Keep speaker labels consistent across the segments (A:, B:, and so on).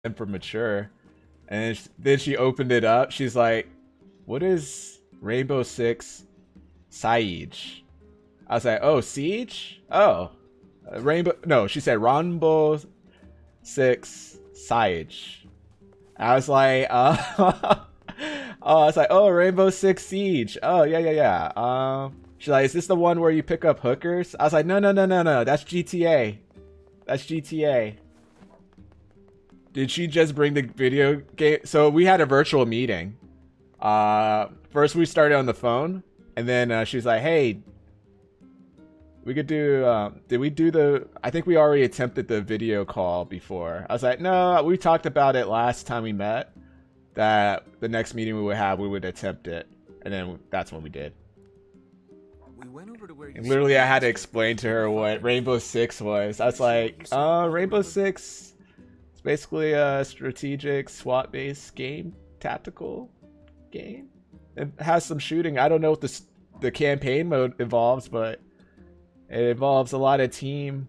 A: and for mature. And then she opened it up. She's like, "What is Rainbow Six Siege?" I was like, "Oh, Siege? Oh, Rainbow." No, she said Rainbow Six Siege. I was like, oh, I was like, "Oh, Rainbow Six Siege. Oh, yeah, yeah, yeah." She's like, "Is this the one where you pick up hookers?" I was like, "No, no, no, no, no. That's GTA. That's GTA." Did she just bring the video game? So we had a virtual meeting. First we started on the phone, and then she's like, "Hey, we could do. Did we do the? I think we already attempted the video call before." I was like, "No, we talked about it last time we met. That the next meeting we would have, we would attempt it, and then that's when we did."
B: We went over to where
A: And literally, I had to explain to her what Rainbow Six was. I was like, Rainbow Six is basically a strategic SWAT-based game, tactical game. It has some shooting. I don't know what the campaign mode involves, but it involves a lot of team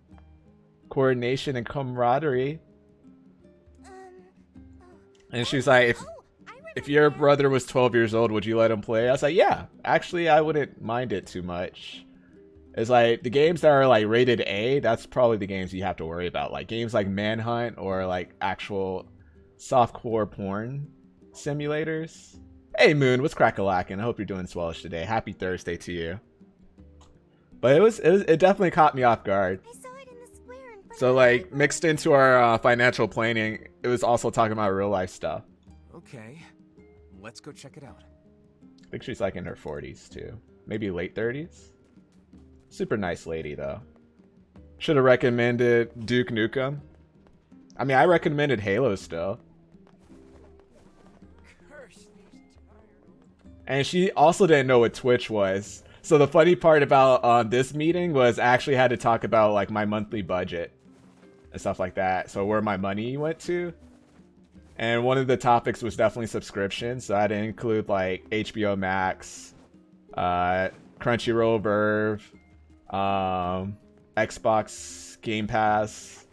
A: coordination and camaraderie. And she's like, if your brother was 12 years old, would you let him play? I was like, yeah. Actually, I wouldn't mind it too much. It's like the games that are like rated A, that's probably the games you have to worry about. Like games like Manhunt or like actual softcore porn simulators. Hey Moon, what's crack-a-lackin'? I hope you're doing swellish today. Happy Thursday to you. But it definitely caught me off guard. So like mixed into our financial planning, it was also talking about real life stuff.
B: Okay, let's go check it out.
A: I think she's like in her 40s too, maybe late 30s. Super nice lady though. Should have recommended Duke Nukem. I mean, I recommended Halo still. And she also didn't know what Twitch was. So the funny part about this meeting was I actually had to talk about like my monthly budget and stuff like that. So where my money went to. And one of the topics was definitely subscriptions. So I had to include like HBO Max, Crunchyroll Verve, Xbox Game Pass.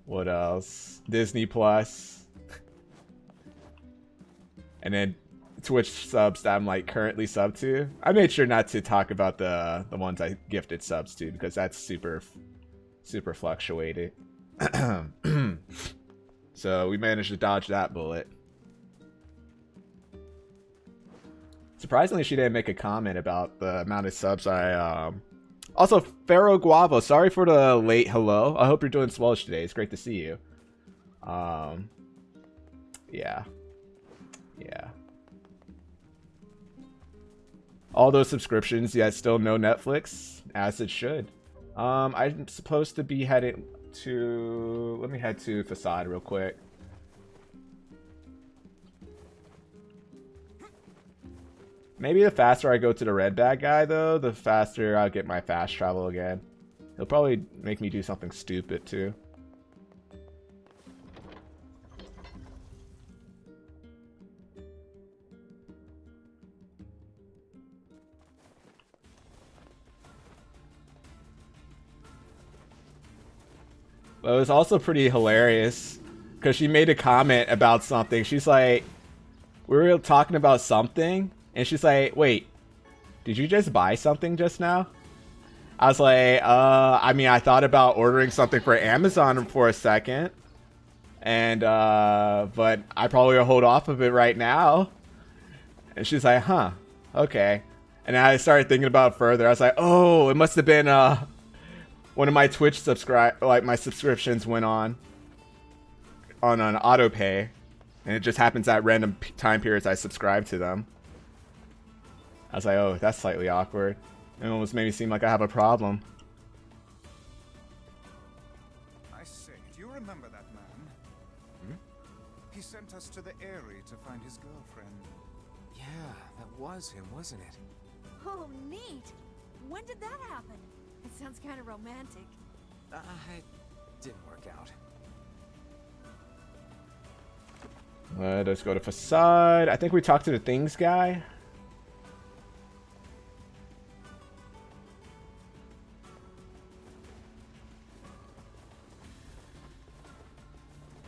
A: What else? Disney Plus. And then Twitch subs that I'm like currently sub to. I made sure not to talk about the ones I gifted subs to because that's super fluctuated. So we managed to dodge that bullet. Surprisingly, she didn't make a comment about the amount of subs I Also, Pharaoh Guavo, sorry for the late hello. I hope you're doing swellish today. It's great to see you. Yeah. All those subscriptions, yet still no Netflix, as it should. I'm supposed to be headed to... Let me head to Facade real quick. Maybe the faster I go to the red bag guy, though, the faster I'll get my fast travel again. He'll probably make me do something stupid, too. But it was also pretty hilarious because she made a comment about something. She's like, we were talking about something, and she's like, wait, did you just buy something just now? I was like, I mean, I thought about ordering something for Amazon for a second. And, but I probably will hold off of it right now. And she's like, huh, okay. And I started thinking about it further. I was like, oh, it must have been, one of my Twitch my subscriptions went on an auto pay, and it just happens at random time periods I subscribe to them. I was like, oh, that's slightly awkward. It almost made me seem like I have a problem.
C: I say, do you remember that man?
A: Hmm?
C: He sent us to the Eyrie to find his girlfriend.
B: Yeah, that was him, wasn't it?
D: Oh, neat. When did that happen? It sounds kind of romantic.
B: It didn't work out.
A: Let's go to Facade. I think we talked to the Things guy.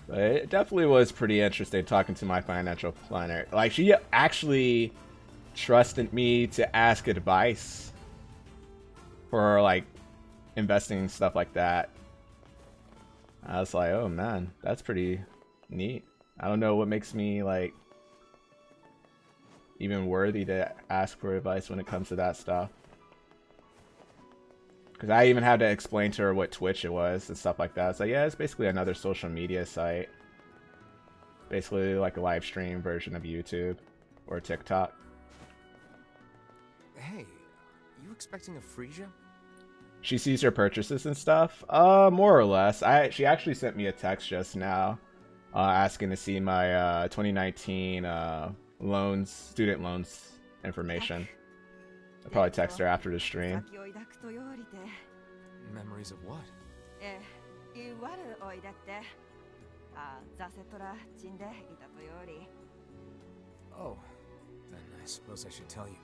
A: But It definitely was pretty interesting talking to my financial planner. Like, she actually trusted me to ask advice for, like, investing stuff like that. I was like, oh man, that's pretty neat. I don't know what makes me, like, even worthy to ask for advice when it comes to that stuff. Because I even had to explain to her what Twitch it was and stuff like that. It's like, yeah, it's basically another social media site. Basically like a live stream version of YouTube or TikTok.
B: Hey, you expecting a Frisia?
A: She sees her purchases and stuff? More or less. She actually sent me a text just now asking to see my 2019 student loans information. I'll probably text her after the stream.
B: Memories of what? Oh, then I suppose I should tell you.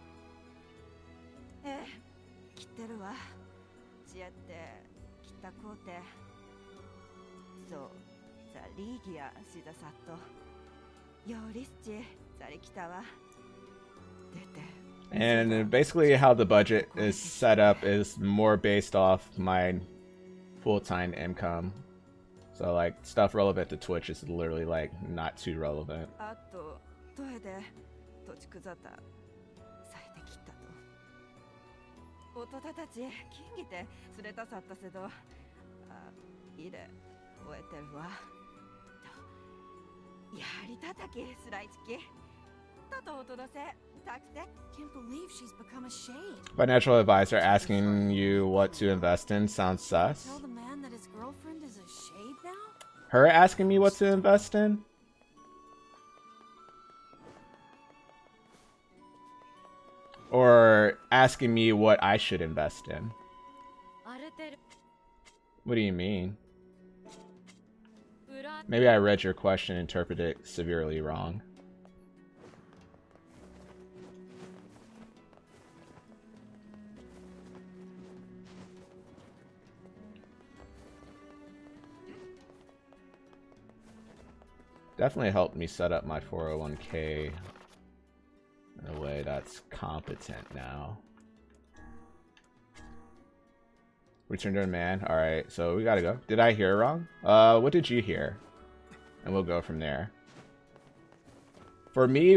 A: And basically how the budget is set up is more based off my full-time income. So like stuff relevant to Twitch is literally like not too relevant.
D: Can't believe she's become a shade.
A: Financial advisor asking you what to invest in sounds sus.
D: Tell the man that his girlfriend is a shade now?
A: Her asking me what to invest in? Or asking me what I should invest in? What do you mean? Maybe I read your question and interpreted it severely wrong. Definitely helped me set up my 401k in a way that's competent now. Return to demand. Alright, so we gotta go. Did I hear wrong? What did you hear? And we'll go from there. For me,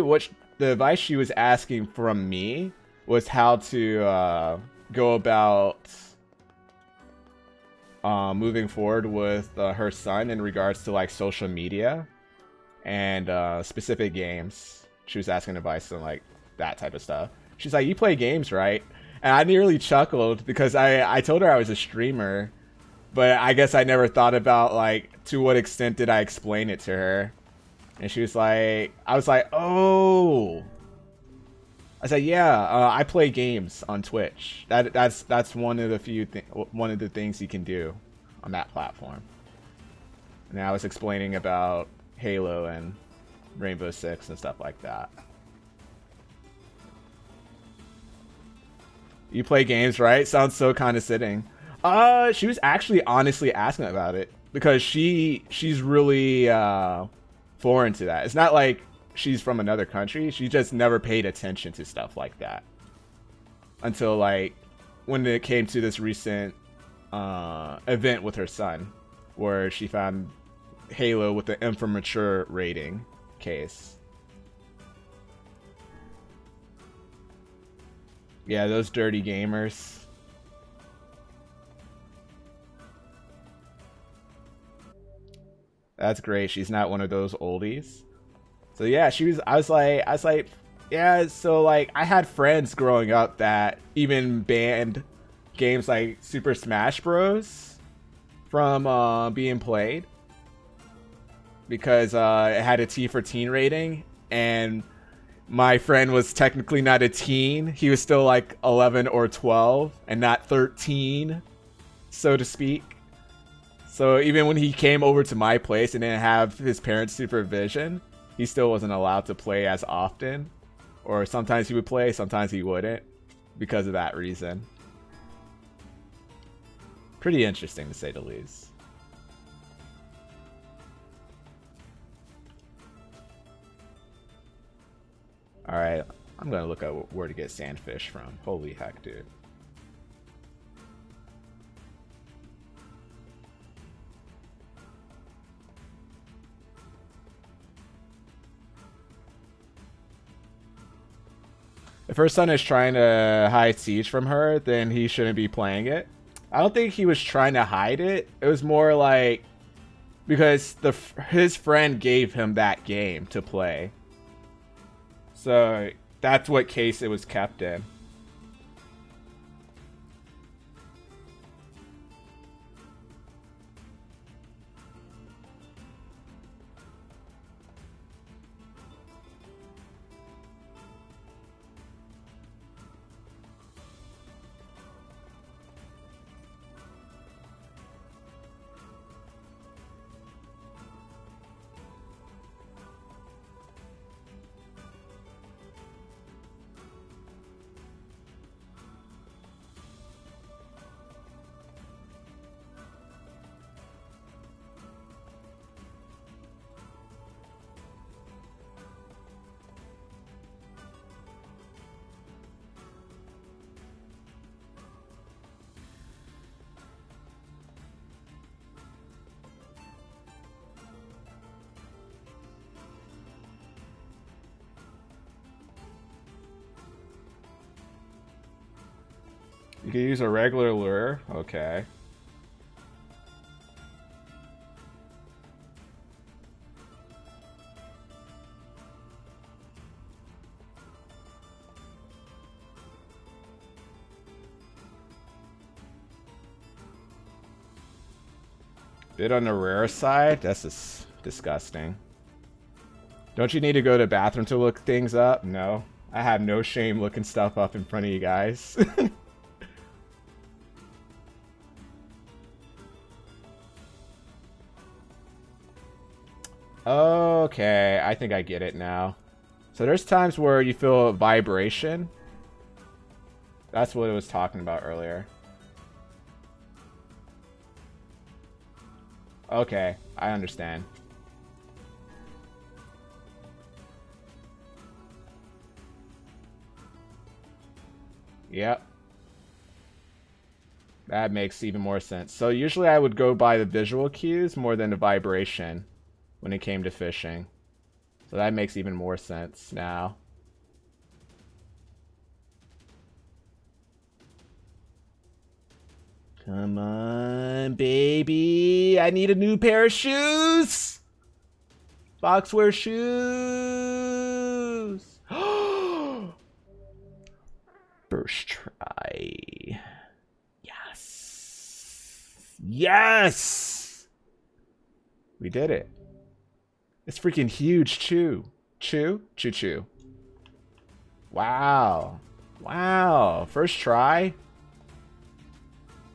A: the advice she was asking from me was how to go about moving forward with her son in regards to like social media and specific games. She was asking advice on like that type of stuff. She's like, you play games, right? And I nearly chuckled because I told her I was a streamer, but I guess I never thought about like to what extent did I explain it to her. And she was like, I was like, oh. I said, yeah, I play games on Twitch. That's one of the things you can do on that platform. And I was explaining about Halo and Rainbow Six and stuff like that. You play games, right? Sounds so condescending. She was actually honestly asking about it because she's really foreign to that. It's not like she's from another country. She just never paid attention to stuff like that until like when it came to this recent event with her son, where she found Halo with the infirmature rating case. Yeah, those dirty gamers. That's great. She's not one of those oldies. So yeah, I was like, yeah, so like I had friends growing up that even banned games like Super Smash Bros. From being played because it had a T for teen rating, and my friend was technically not a teen. He was still like 11 or 12 and not 13, so to speak. So even when he came over to my place and didn't have his parents' supervision, he still wasn't allowed to play as often. Or sometimes he would play, sometimes he wouldn't, because of that reason. Pretty interesting to say the least. Alright, I'm gonna look up where to get sandfish from. Holy heck, dude. If her son is trying to hide Siege from her, then he shouldn't be playing it. I don't think he was trying to hide it. It was more like because his friend gave him that game to play. So that's what case it was kept in. You can use a regular lure. Okay. Bit on the rare side? That's just disgusting. Don't you need to go to the bathroom to look things up? No. I have no shame looking stuff up in front of you guys. Okay, I think I get it now. So there's times where you feel a vibration. That's what it was talking about earlier. Okay, I understand. Yep. That makes even more sense. So usually I would go by the visual cues more than the vibration when it came to fishing. So that makes even more sense now. Come on, baby. I need a new pair of shoes. Boxwear shoes. First try. Yes. Yes. We did it. It's freaking huge, chew. Chew? Chew, chew. Wow. Wow. First try?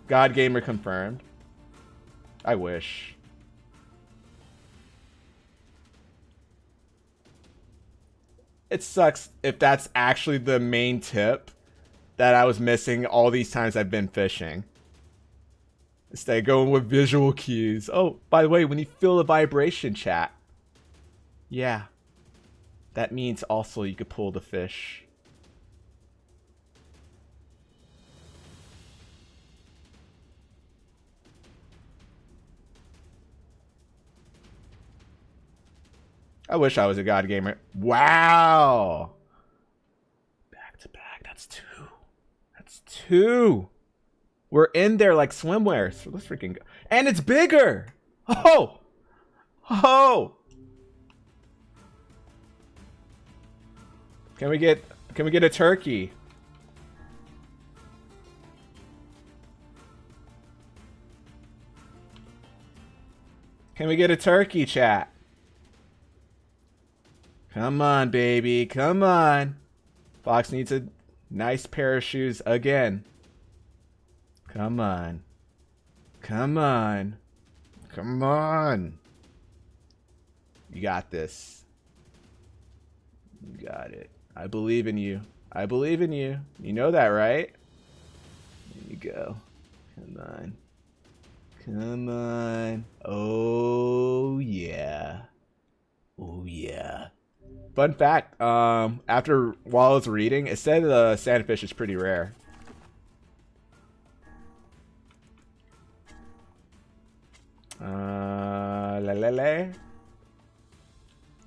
A: God Gamer confirmed. I wish. It sucks if that's actually the main tip that I was missing all these times I've been fishing. Instead of going with visual cues. Oh, by the way, when you feel the vibration, chat. Yeah. That means also you could pull the fish. I wish I was a God Gamer. Wow. Back to back. That's two. That's two. We're in there like swimwear. So let's freaking go. And it's bigger. Oh. Oh. Can we get a turkey? Can we get a turkey, chat? Come on, baby. Come on. Fox needs a nice pair of shoes again. Come on. Come on. Come on. You got this. You got it. I believe in you. I believe in you. You know that, right? There you go. Come on. Come on. Oh, yeah. Oh, yeah. Fun fact, while I was reading, it said the sandfish is pretty rare.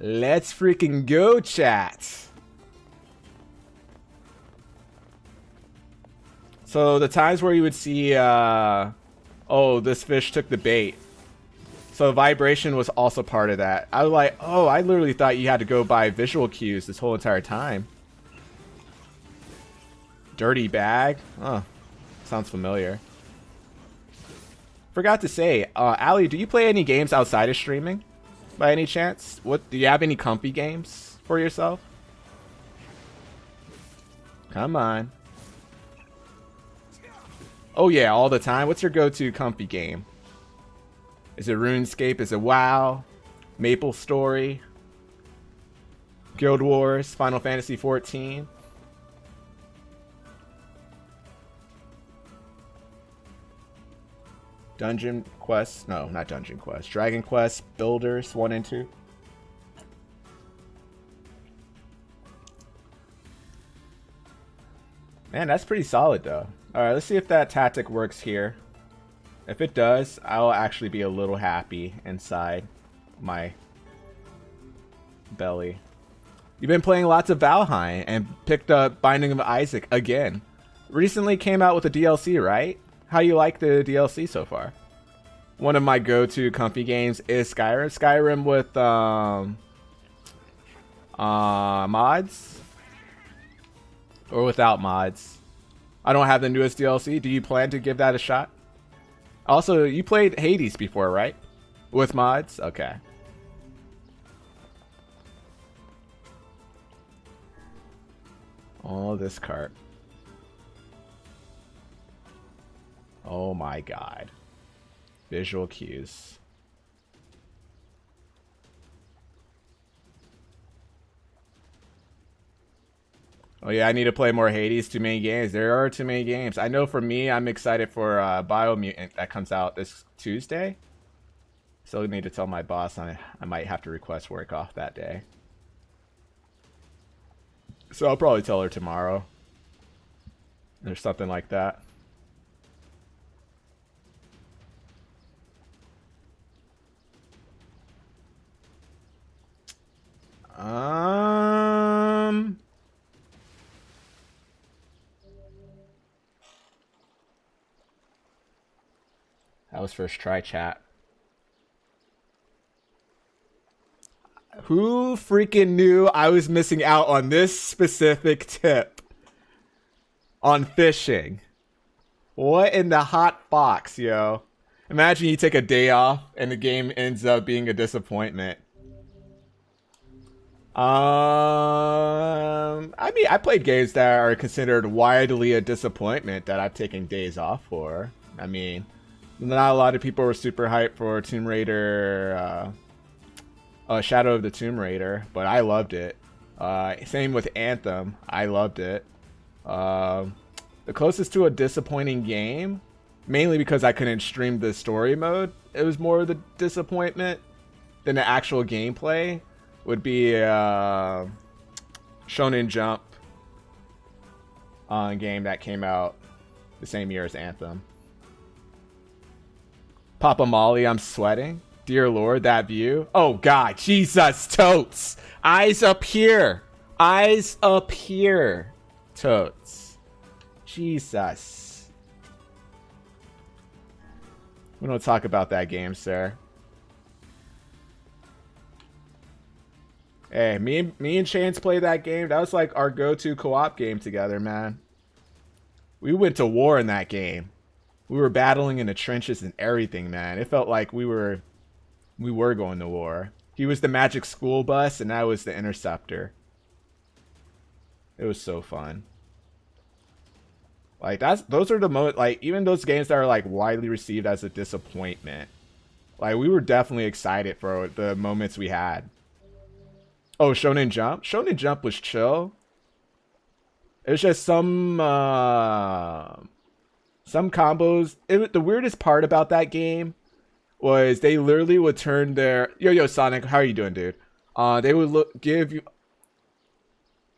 A: Let's freaking go, chat. So the times where you would see, oh, this fish took the bait. So vibration was also part of that. I was like, oh, I literally thought you had to go by visual cues this whole entire time. Dirty bag? Oh, sounds familiar. Forgot to say, Ali, do you play any games outside of streaming? By any chance? What, do you have any comfy games for yourself? Come on. Oh yeah, all the time. What's your go-to comfy game? Is it RuneScape? Is it WoW? Maple Story? Guild Wars? Final Fantasy 14? Dungeon Quest? No, not Dungeon Quest. Dragon Quest Builders 1 and 2. Man, that's pretty solid though. Alright, let's see if that tactic works here. If it does, I'll actually be a little happy inside my belly. You've been playing lots of Valheim and picked up Binding of Isaac again. Recently came out with a DLC, right? How you like the DLC so far? One of my go-to comfy games is Skyrim. Skyrim with mods or without mods. I don't have the newest DLC. Do you plan to give that a shot? Also, you played Hades before, right? With mods? Okay. Oh, this cart. Oh my god. Visual cues. Oh yeah, I need to play more Hades. Too many games. There are too many games. I know for me, I'm excited for Biomutant that comes out this Tuesday. Still need to tell my boss I might have to request work off that day. So I'll probably tell her tomorrow. Or something like that. That was first try, chat. Who freaking knew I was missing out on this specific tip on fishing? What in the hot box, yo? Imagine you take a day off and the game ends up being a disappointment. I mean, I played games that are considered widely a disappointment that I've taken days off for. I mean, not a lot of people were super hyped for Tomb Raider, Shadow of the Tomb Raider, but I loved it. Same with Anthem, I loved it. The closest to a disappointing game, mainly because I couldn't stream the story mode, it was more of the disappointment than the actual gameplay, would be Shonen Jump game that came out the same year as Anthem. Papa Molly, I'm sweating. Dear Lord, that view. Oh God, Jesus, totes. Eyes up here. Eyes up here. Totes. Jesus. We don't talk about that game, sir. Hey, me and Chance played that game. That was like our go-to co-op game together, man. We went to war in that game. We were battling in the trenches and everything, man. It felt like we were going to war. He was the magic school bus and I was the interceptor. It was so fun. Like those are the most, like, even those games that are like widely received as a disappointment. Like, we were definitely excited for the moments we had. Oh, Shonen Jump? Shonen Jump was chill. It was just some combos. The weirdest part about that game was they literally would turn their... Yo, Sonic, how are you doing, dude? They would give you...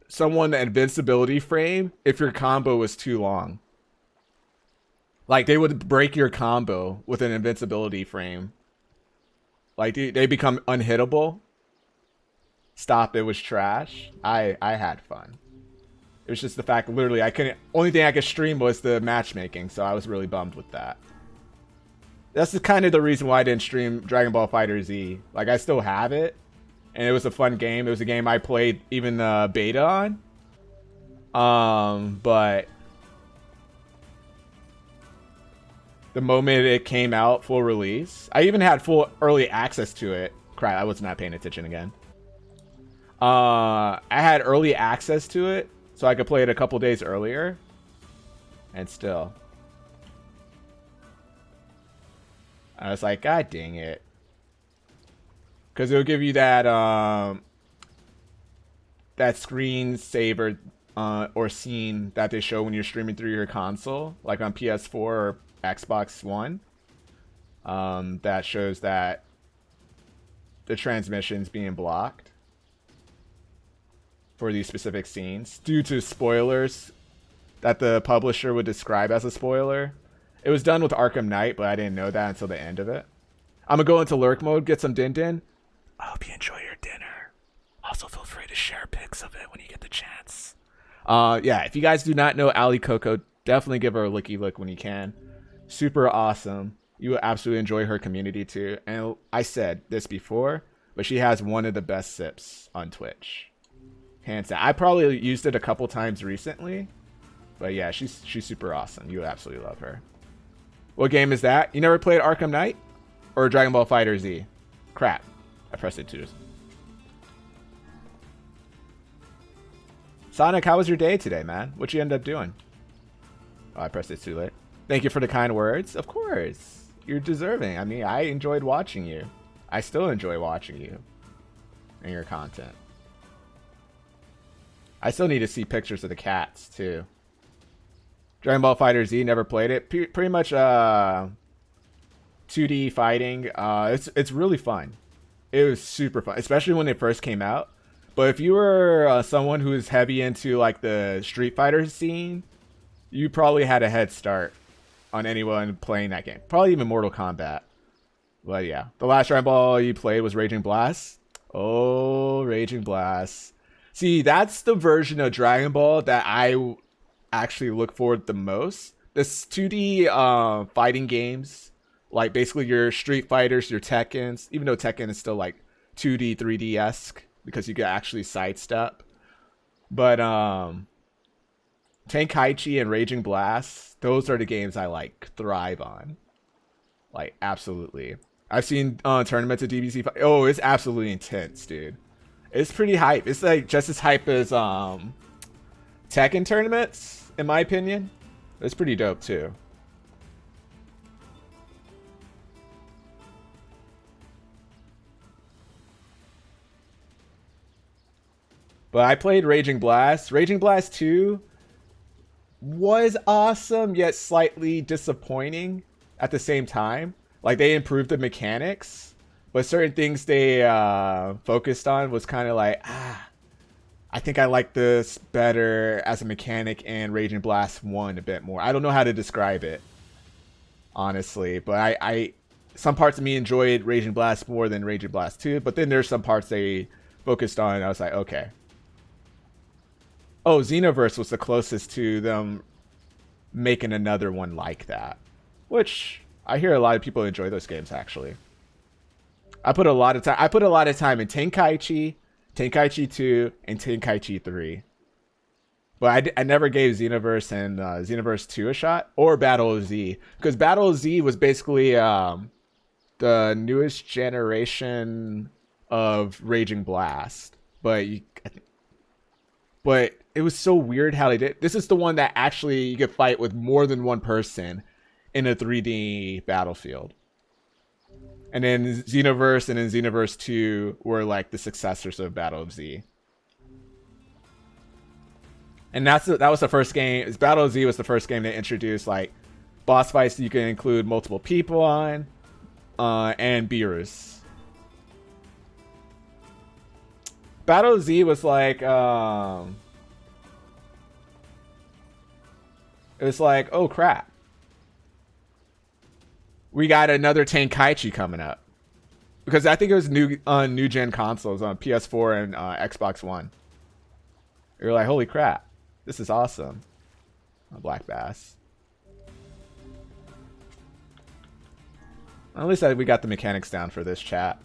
A: someone an invincibility frame if your combo was too long. Like, they would break your combo with an invincibility frame. Like, they become unhittable. Stop, it was trash. I had fun. It was just the fact, literally, I couldn't... Only thing I could stream was the matchmaking, so I was really bummed with that. That's the kind of the reason why I didn't stream Dragon Ball Fighter Z. Like, I still have it, and it was a fun game. It was a game I played even beta on. But the moment it came out, full release, I even had full early access to it. Crap, I was not paying attention again. I had early access to it, so I could play it a couple days earlier. And still, I was like, God dang it. Because it'll give you that that screensaver or scene that they show when you're streaming through your console, like on PS4 or Xbox One. That shows that the transmission's being blocked for these specific scenes due to spoilers that the publisher would describe as a spoiler. It was done with Arkham Knight, but I didn't know that until the end of it. I'm gonna go into lurk mode, get some din din. I hope you enjoy your dinner. Also, feel free to share pics of it when you get the chance. Yeah, if you guys do not know Ali Coco, definitely give her a licky look when you can. Super awesome. You will absolutely enjoy her community too. And I said this before, but she has one of the best sips on Twitch. Hands down. I probably used it a couple times recently, but yeah, she's super awesome. You would absolutely love her. What game is that? You never played Arkham Knight or Dragon Ball Fighter Z? Crap, I pressed it too. Sonic, how was your day today, man? What you end up doing? Oh, I pressed it too late. Thank you for the kind words. Of course, you're deserving. I mean, I enjoyed watching you. I still enjoy watching you and your content. I still need to see pictures of the cats too. Dragon Ball Fighter Z, never played it. Pretty much 2D fighting. It's really fun. It was super fun, especially when it first came out. But if you were someone who is heavy into like the Street Fighter scene, you probably had a head start on anyone playing that game. Probably even Mortal Kombat. But yeah, the last Dragon Ball you played was Raging Blast. Oh, Raging Blast. See, that's the version of Dragon Ball that I actually look forward the most. This 2D fighting games, like basically your Street Fighters, your Tekkens, even though Tekken is still like 2D, 3D-esque because you can actually sidestep. But Tenkaichi and Raging Blast, those are the games I like thrive on. Like, absolutely. I've seen tournaments of DBZ. Oh, it's absolutely intense, dude. It's pretty hype. It's like just as hype as Tekken tournaments, in my opinion. It's pretty dope too. But I played Raging Blast. Raging Blast 2 was awesome, yet slightly disappointing at the same time. Like, they improved the mechanics, but certain things they focused on was kind of like, I think I like this better as a mechanic in Raging Blast 1 a bit more. I don't know how to describe it, honestly, but I some parts of me enjoyed Raging Blast more than Raging Blast 2, but then there's some parts they focused on and I was like, okay. Oh, Xenoverse was the closest to them making another one like that, which I hear a lot of people enjoy those games actually. I put a lot of time in Tenkaichi, Tenkaichi 2, and Tenkaichi 3. But I never gave Xenoverse and Xenoverse 2 a shot, or Battle of Z, because Battle of Z was basically the newest generation of Raging Blast. But it was so weird how they did. This is the one that actually you could fight with more than one person in a 3D battlefield. And then Xenoverse and then Xenoverse 2 were like the successors of Battle of Z. And that was the first game. Battle of Z was the first game that introduced like boss fights you can include multiple people on, and Beerus. Battle of Z was like It was like, oh crap. We got another Tenkaichi coming up. Because I think it was new on new gen consoles on PS4 and Xbox One. You're like, holy crap, this is awesome. Black Bass. At least we got the mechanics down for this chat.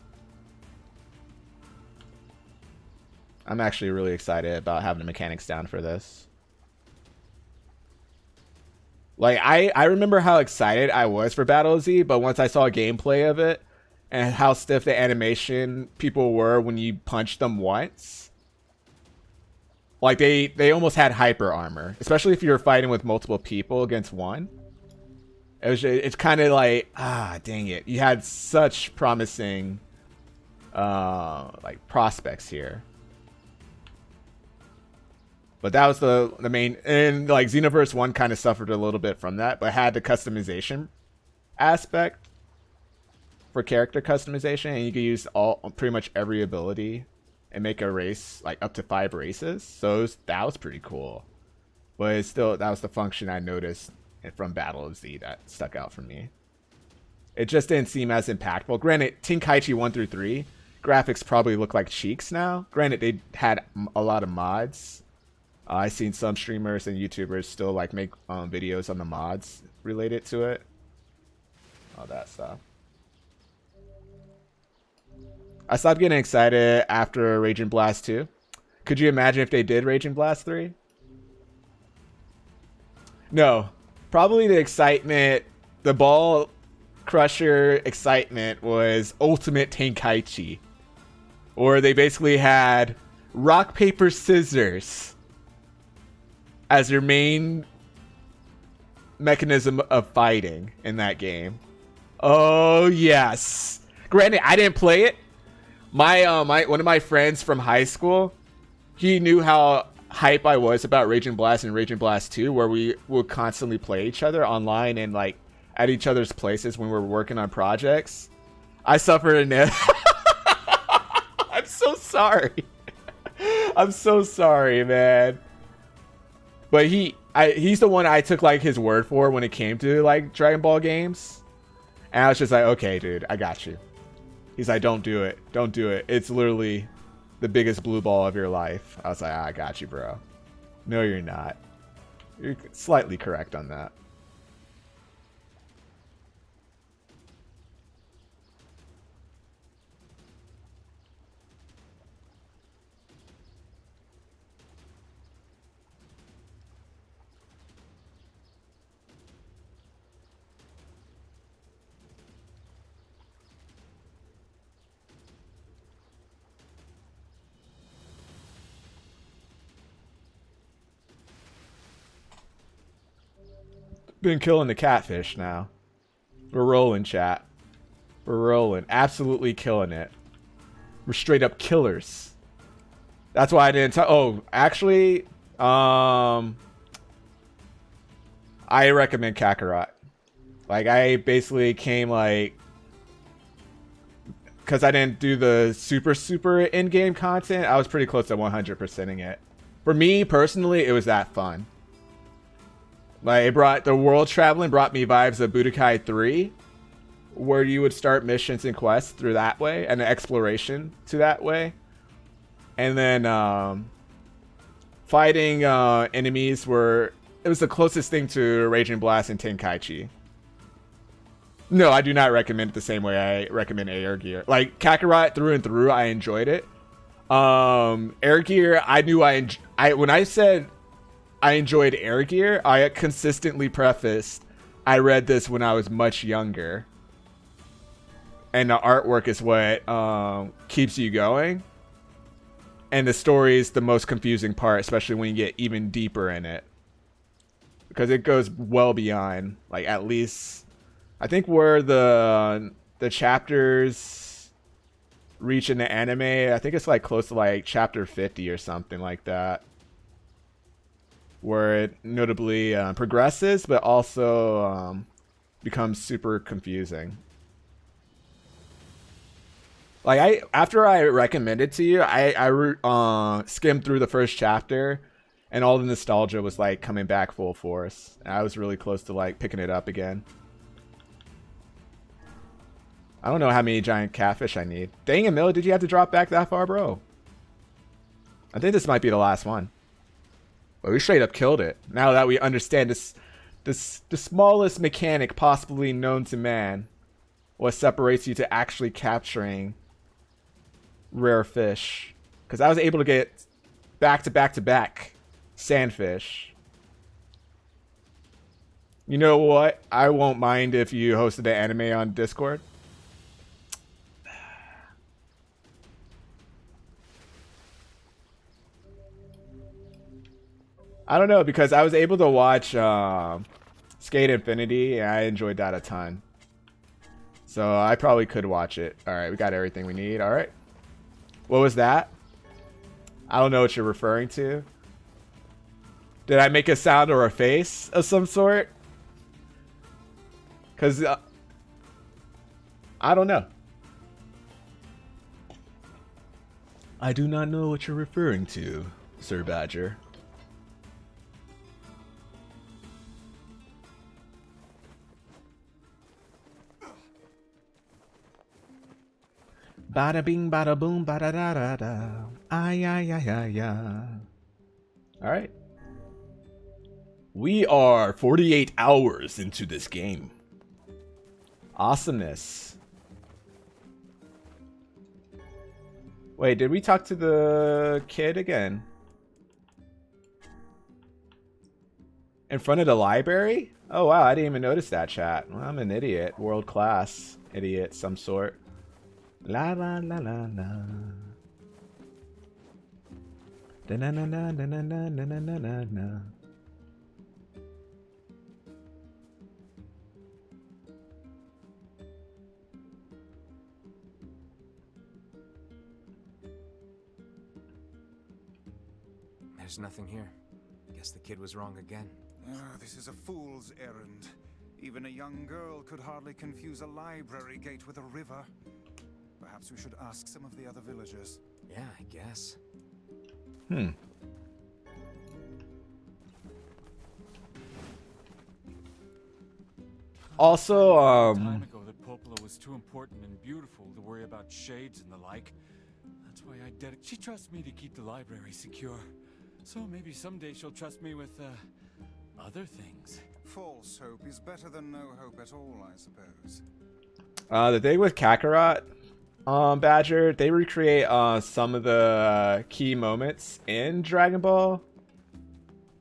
A: I'm actually really excited about having the mechanics down for this. Like, I remember how excited I was for Battle Z, but once I saw gameplay of it and how stiff the animation people were when you punched them once, like they almost had hyper armor, especially if you were fighting with multiple people against one. It's kind of like, dang it. You had such promising like prospects here. But that was the main, and like Xenoverse 1 kind of suffered a little bit from that, but had the customization aspect for character customization, and you could use pretty much every ability and make a race like up to 5 races. So that was pretty cool. But it's still, that was the function I noticed from Battle of Z that stuck out for me. It just didn't seem as impactful. Granted, Tenkaichi 1 through 3 graphics probably look like cheeks now. Granted, they had a lot of mods. I've seen some streamers and YouTubers still like make videos on the mods related to it. All that stuff. I stopped getting excited after Raging Blast 2. Could you imagine if they did Raging Blast 3? No. Probably the excitement, the ball crusher excitement was Ultimate Tenkaichi. Or they basically had rock, paper, scissors as your main mechanism of fighting in that game. Oh yes. Granted, I didn't play it. My one of my friends from high school, he knew how hype I was about Raging Blast and Raging Blast 2, where we would constantly play each other online and like at each other's places when we were working on projects. I suffered a I'm so sorry. I'm so sorry, man. But he's the one I took like his word for when it came to like Dragon Ball games. And I was just like, okay, dude, I got you. He's like, don't do it. Don't do it. It's literally the biggest blue ball of your life. I was like, I got you, bro. No, you're not. You're slightly correct on that. Been killing the catfish now. We're rolling, chat. We're rolling. Absolutely killing it. We're straight up killers. That's why I didn't tell. Oh, actually, I recommend Kakarot. Like, I basically came like, because I didn't do the super in-game content, I was pretty close to 100%ing it. For me personally, it was that fun. Like, it brought the world traveling brought me vibes of Budokai 3, where you would start missions and quests through that way, and the exploration to that way. And then fighting enemies were, it was the closest thing to Raging Blast and Tenkaichi. No, I do not recommend it the same way I recommend Air Gear. Like, Kakarot through and through, I enjoyed it. Air Gear, I knew when I said I enjoyed Air Gear, I consistently prefaced, I read this when I was much younger. And the artwork is what keeps you going. And the story is the most confusing part, especially when you get even deeper in it. Because it goes well beyond, like, at least, I think where the chapters reach in the anime, I think it's like close to like chapter 50 or something like that. Where it notably progresses, but also becomes super confusing. Like after I recommended to you, I skimmed through the first chapter, and all the nostalgia was like coming back full force. And I was really close to like picking it up again. I don't know how many giant catfish I need. Dang it, Mill, did you have to drop back that far, bro? I think this might be the last one. But we straight up killed it. Now that we understand the smallest mechanic possibly known to man, what separates you to actually capturing rare fish. Because I was able to get back to back to back sandfish. You know what? I won't mind if you hosted the anime on Discord. I don't know, because I was able to watch Skate Infinity, and I enjoyed that a ton. So I probably could watch it. Alright, we got everything we need. Alright. What was that? I don't know what you're referring to. Did I make a sound or a face of some sort? Because I don't know. I do not know what you're referring to, Sir Badger. Bada bing, bada boom, bada da da da. Ay, ay, ay, ay, ay. Alright. We are 48 hours into this game. Awesomeness. Wait, did we talk to the kid again? In front of the library? Oh wow, I didn't even notice that, chat. Well, I'm an idiot. World class idiot, some sort. La la la la la. Da na na na na na na na na na na.
B: There's nothing here. Guess the kid was wrong again.
C: This is a fool's errand. Even a young girl could hardly confuse a library gate with a river. Perhaps we should ask some of the other villagers.
B: Yeah, I guess.
A: Also,
E: time ago that Popola was too important and beautiful to worry about shades and the like. That's why I did it. She trusts me to keep the library secure. So maybe someday she'll trust me with, other things.
C: False hope is better than no hope at all, I suppose.
A: the thing with Kakarot, Badger, they recreate some of the key moments in Dragon Ball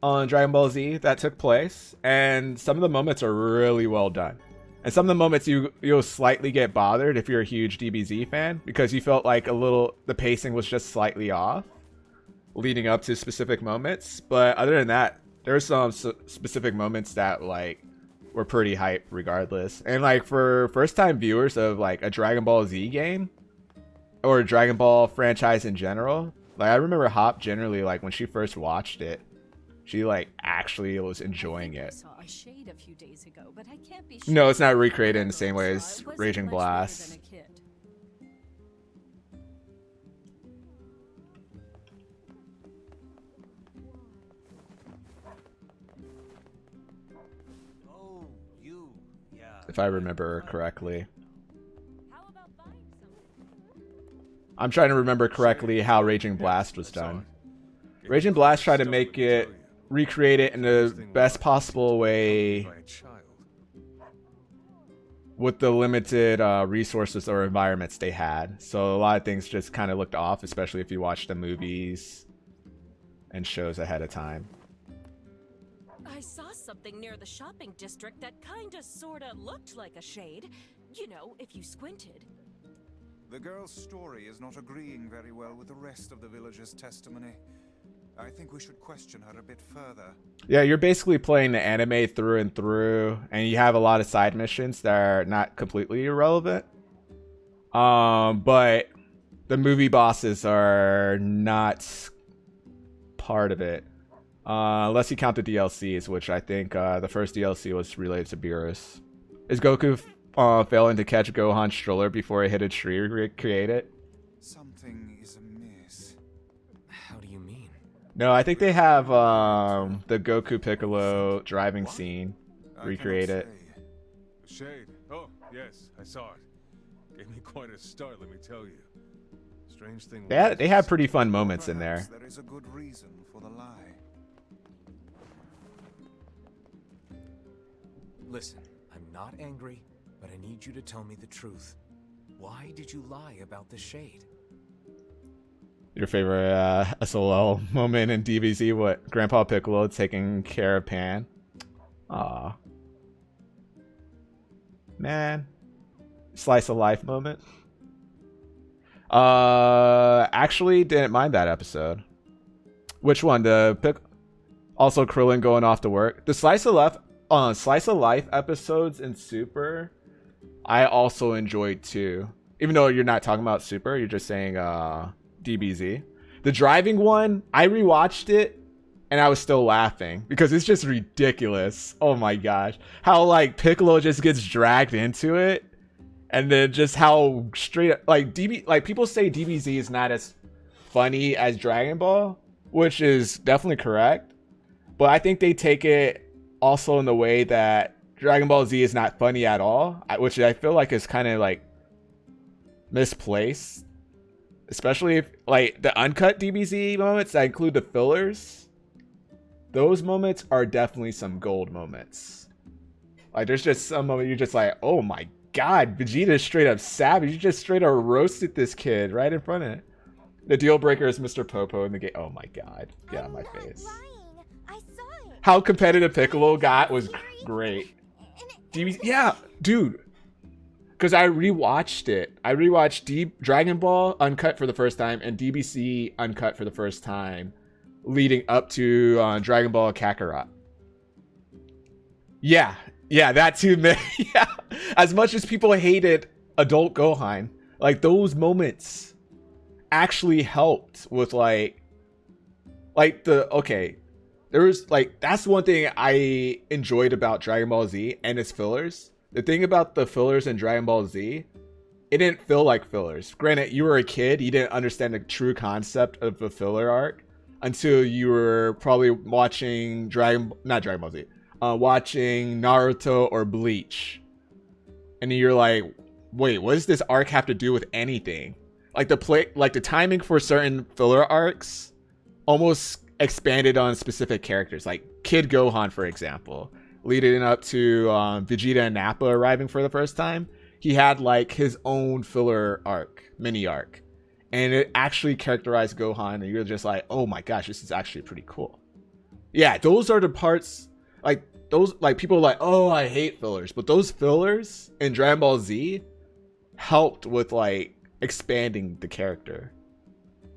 A: Z that took place, and some of the moments are really well done. And some of the moments you'll slightly get bothered if you're a huge DBZ fan, because you felt like the pacing was just slightly off leading up to specific moments. But other than that, there's some specific moments that like were pretty hype regardless. And like for first time viewers of like a Dragon Ball Z game or a Dragon Ball franchise in general, like I remember Hop generally, like when she first watched it, she like actually was enjoying it.
F: I saw a shade a few days ago, but I can't be sure.
A: No, it's not recreated in the same way as Raging Blast.
C: Oh, you. Yeah.
A: If I remember correctly.
F: How about buying something?
A: I'm trying to remember correctly how Raging Blast was done. Raging Blast tried to make it, recreate it in the best possible way with the limited resources or environments they had. So a lot of things just kind of looked off, especially if you watch the movies and shows ahead of time.
F: I saw something near the shopping district that kinda sorta looked like a shade. You know, if you squinted.
C: The girl's story is not agreeing very well with the rest of the villagers' testimony. I think we should question her a bit further.
A: Yeah, you're basically playing the anime through and through, and you have a lot of side missions that are not completely irrelevant. But the movie bosses are not part of it. Unless you count the DLCs, which I think the first DLC was related to Beerus. Is Goku failing to catch Gohan's stroller before it hit a tree create it?
C: Something is amiss.
B: How do you mean?
A: No, I think they have the Goku Piccolo driving scene.
C: I
A: Recreate
C: cannot
A: it.
C: say.
G: Shade. Oh, yes, I saw it. Gave me quite a start, let me tell you. Strange thing.
A: They have pretty fun moments in there.
C: Perhaps there is a good reason for the lie.
B: Listen, I'm not angry, but I need you to tell me the truth. Why did you lie about the shade?
A: Your favorite SOL moment in DBZ? What? Grandpa Piccolo taking care of Pan? Aw. Man. Slice of life moment. Actually didn't mind that episode. Which one? Also Krillin going off to work. The slice of life episodes in Super, I also enjoyed too. Even though you're not talking about Super, you're just saying DBZ. The driving one, I rewatched it and I was still laughing because it's just ridiculous. Oh my gosh. How like Piccolo just gets dragged into it, and then just how straight up like people say DBZ is not as funny as Dragon Ball, which is definitely correct. But I think they take it also in the way that Dragon Ball Z is not funny at all, which I feel like is kind of like misplaced. Especially if like the uncut DBZ moments that include the fillers. Those moments are definitely some gold moments. Like there's just some moment you're just like, oh my god, Vegeta's straight up savage. You just straight up roasted this kid right in front of it. The deal breaker is Mr. Popo in the game. Oh my god. Get on my face.
D: Lying. I saw it.
A: How competitive Piccolo got was great. DBZ, yeah, dude. Because I rewatched it. I rewatched Dragon Ball Uncut for the first time and DBC Uncut for the first time, leading up to Dragon Ball Kakarot. Yeah, that too. Yeah, as much as people hated adult Gohan, like those moments actually helped with like there was like that's one thing I enjoyed about Dragon Ball Z and its fillers. The thing about the fillers in Dragon Ball Z, it didn't feel like fillers. Granted, you were a kid, you didn't understand the true concept of a filler arc until you were probably watching watching Naruto or Bleach. And you're like, wait, what does this arc have to do with anything? Like the timing for certain filler arcs almost expanded on specific characters, like Kid Gohan, for example. Leading up to Vegeta and Nappa arriving for the first time, he had like his own filler arc, mini arc, and it actually characterized Gohan, and you're just like, oh my gosh, this is actually pretty cool. Yeah, those are the parts, like those, like people are like, oh, I hate fillers, but those fillers in Dragon Ball Z helped with like expanding the character.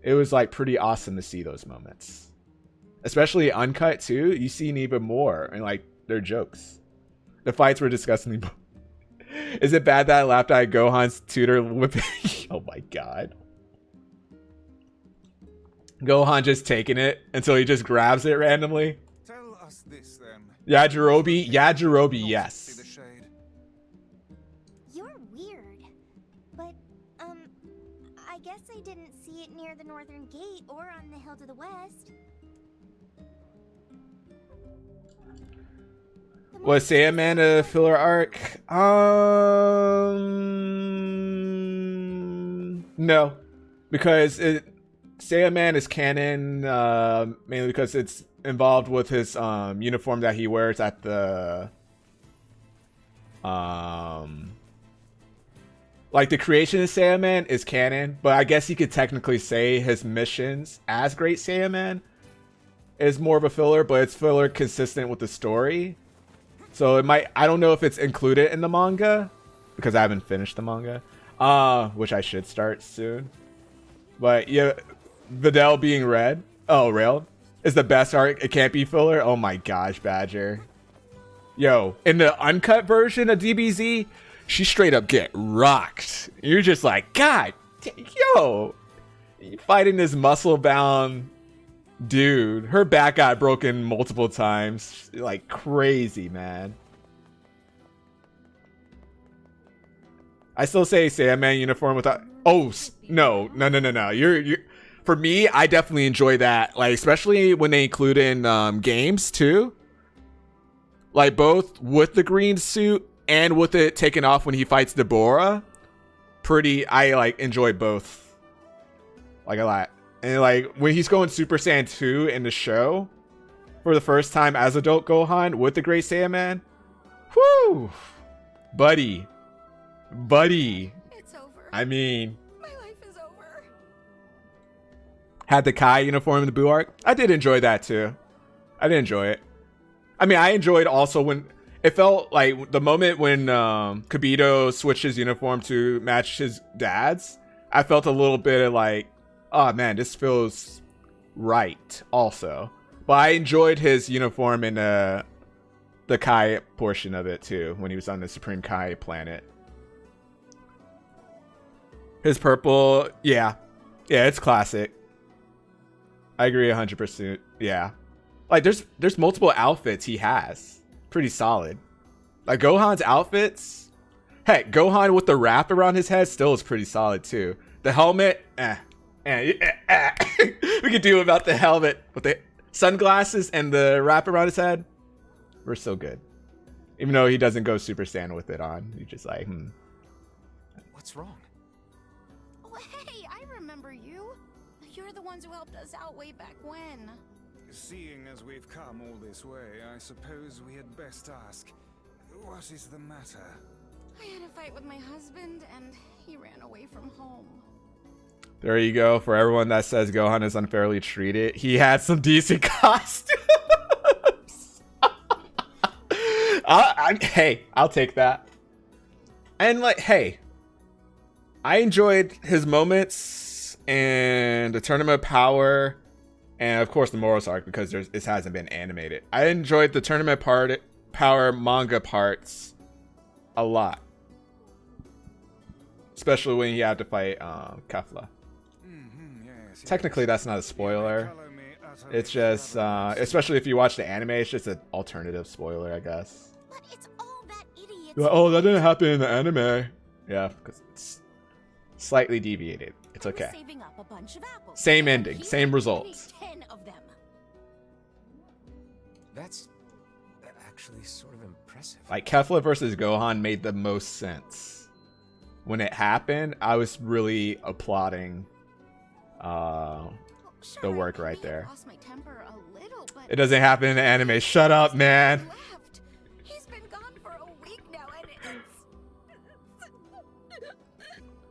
A: It was like pretty awesome to see those moments, especially uncut too. You see even more, and like their jokes. The fights were disgustingly. Is it bad that I laughed at Gohan's tutor whipping? Oh my god. Gohan just taking it until he just grabs it randomly.
C: Tell us this then.
A: Yajirobe, yes.
C: See the shade.
H: You're weird. But, I guess I didn't see it near the northern gate or on the hill to the west.
A: Was Sandman a filler arc? No. Because Sandman is canon, mainly because it's involved with his uniform that he wears at the like the creation of Saiyaman is canon, but I guess you could technically say his missions as Great Saiyaman is more of a filler, but it's filler consistent with the story. So it might, I don't know if it's included in the manga because I haven't finished the manga, which I should start soon. But yeah, Videl being red, railed, is the best arc. It can't be filler. Oh my gosh, Badger. Yo, in the uncut version of DBZ, she straight up get rocked. You're just like, God, yo, you fighting this muscle bound dude. Her back got broken multiple times. Like crazy, man. I still say Sandman uniform without. Oh no. You're for me, I definitely enjoy that. Like, especially when they include in games too. Like both with the green suit and with it taken off when he fights Deborah. I like enjoy both. Like a lot. And like when he's going Super Saiyan 2 in the show for the first time as adult Gohan with the Great Saiyaman. Whoo! Buddy.
D: It's over.
A: I mean,
D: My life is over.
A: had the Kai uniform in the Buu arc. I did enjoy that too. I did enjoy it. I mean, I enjoyed also when it felt like the moment when Kibito switched his uniform to match his dad's. I felt a little bit of like, oh man, this feels right also. But I enjoyed his uniform in the Kai portion of it too, when he was on the Supreme Kai planet. His purple, yeah, it's classic. I agree 100%. Yeah, like there's multiple outfits he has, pretty solid. Like Gohan's outfits, heck, Gohan with the wrap around his head still is pretty solid too. The helmet, we could do about the helmet with the sunglasses and the wrap around his head. We're so good, even though he doesn't go Super Saiyan with it on. He's just like,
B: What's wrong?
D: Oh, hey, I remember you. You're the ones who helped us out way back when.
C: Seeing as we've come all this way, I suppose we had best ask, what is the matter?
D: I had a fight with my husband, and he ran away from home.
A: There you go. For everyone that says Gohan is unfairly treated, he had some decent costumes. Hey, I'll take that. And like, hey, I enjoyed his moments and the Tournament of Power, and of course the Morals arc because this hasn't been animated. I enjoyed the Tournament Power manga parts a lot, especially when he had to fight Kefla.
C: Yes,
A: Technically, that's not a spoiler. It's just, especially if you watch the anime, it's just an alternative spoiler, I guess.
H: But it's all that idiot.
A: You're like, oh, that didn't happen in the anime. Yeah, because it's slightly deviated. It's okay.
F: Saving up a bunch of apples.
A: Same ending,
F: Here,
A: same
F: I
A: results.
F: need 10 of them.
B: That's actually sort of impressive.
A: Like Kefla versus Gohan made the most sense. When it happened, I was really applauding the work right there.
D: Lost my temper a little, but
A: It doesn't happen in the anime. Shut up, man.
D: left. He's been gone for a week now, and it's